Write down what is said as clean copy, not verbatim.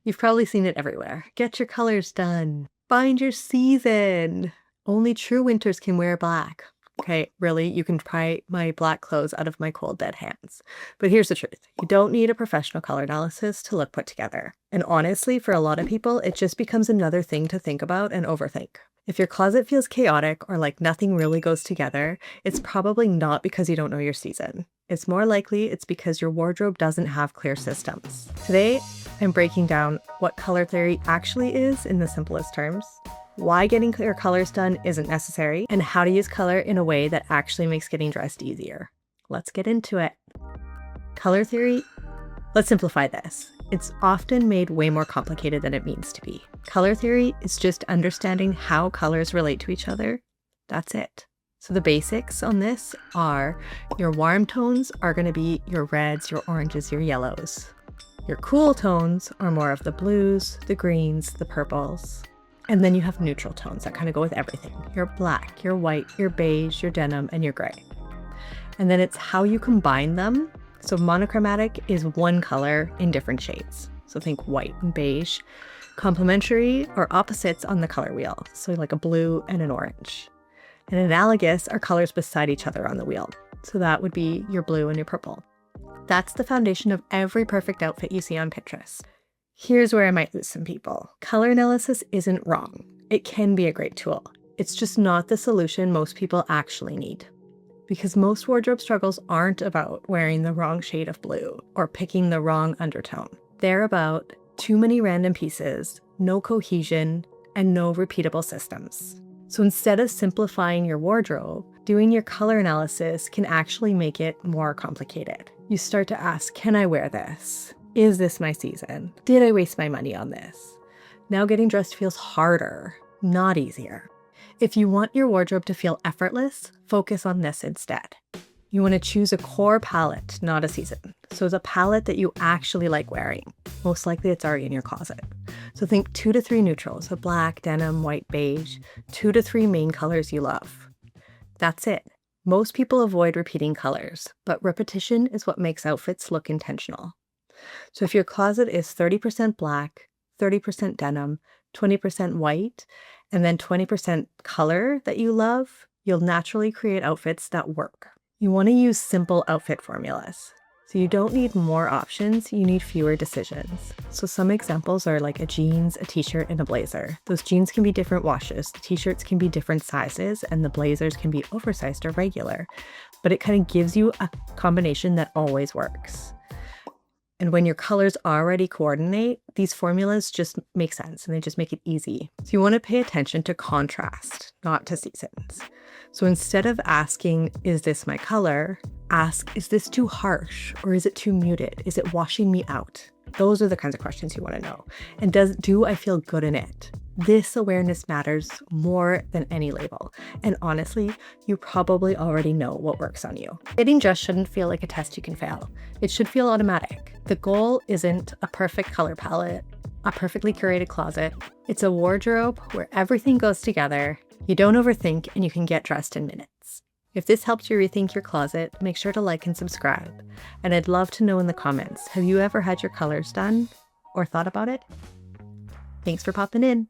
You've probably seen it everywhere. Get your colors done. Find your season. Only true winters can wear black. Okay, really, you can pry my black clothes out of my cold, dead hands. But here's the truth. You don't need a professional color analysis to look put together. And honestly, for a lot of people, it just becomes another thing to think about and overthink. If your closet feels chaotic or like nothing really goes together, it's probably not because you don't know your season. It's more likely it's because your wardrobe doesn't have clear systems. Today, I'm breaking down what color theory actually is in the simplest terms, why getting your colors done isn't necessary, and how to use color in a way that actually makes getting dressed easier. Let's get into it. Color theory, let's simplify this. It's often made way more complicated than it means to be. Color theory is just understanding how colors relate to each other. That's it. So the basics on this are your warm tones are going to be your reds, your oranges, your yellows. Your cool tones are more of the blues, the greens, the purples. And then you have neutral tones that kind of go with everything. Your black, your white, your beige, your denim, and your gray. And then it's how you combine them. So monochromatic is one color in different shades. So think white and beige. Complementary are opposites on the color wheel. So like a blue and an orange. And analogous are colors beside each other on the wheel. So that would be your blue and your purple. That's the foundation of every perfect outfit you see on Pinterest. Here's where I might lose some people. Color analysis isn't wrong. It can be a great tool. It's just not the solution most people actually need. Because most wardrobe struggles aren't about wearing the wrong shade of blue or picking the wrong undertone. They're about too many random pieces, no cohesion, and no repeatable systems. So instead of simplifying your wardrobe, doing your color analysis can actually make it more complicated. You start to ask, can I wear this? Is this my season? Did I waste my money on this? Now getting dressed feels harder, not easier. If you want your wardrobe to feel effortless, focus on this instead. You want to choose a core palette, not a season. So it's a palette that you actually like wearing. Most likely it's already in your closet. So think 2 to 3 neutrals, so black, denim, white, beige, 2 to 3 main colors you love. That's it. Most people avoid repeating colors, but repetition is what makes outfits look intentional. So if your closet is 30% black, 30% denim, 20% white, and then 20% color that you love, you'll naturally create outfits that work. You want to use simple outfit formulas. So you don't need more options, you need fewer decisions. So some examples are like a jeans, a t-shirt, and a blazer. Those jeans can be different washes, the t-shirts can be different sizes, and the blazers can be oversized or regular. But it kind of gives you a combination that always works. And when your colors already coordinate, these formulas just make sense and they just make it easy. So you want to pay attention to contrast, not to seasons. So instead of asking, is this my color? Ask, is this too harsh or is it too muted? Is it washing me out? Those are the kinds of questions you want to know. And do I feel good in it? This awareness matters more than any label. And honestly, you probably already know what works on you. Getting dressed shouldn't feel like a test you can fail. It should feel automatic. The goal isn't a perfect color palette, a perfectly curated closet. It's a wardrobe where everything goes together, you don't overthink, and you can get dressed in minutes. If this helped you rethink your closet, make sure to like and subscribe. And I'd love to know in the comments, have you ever had your colors done or thought about it? Thanks for popping in.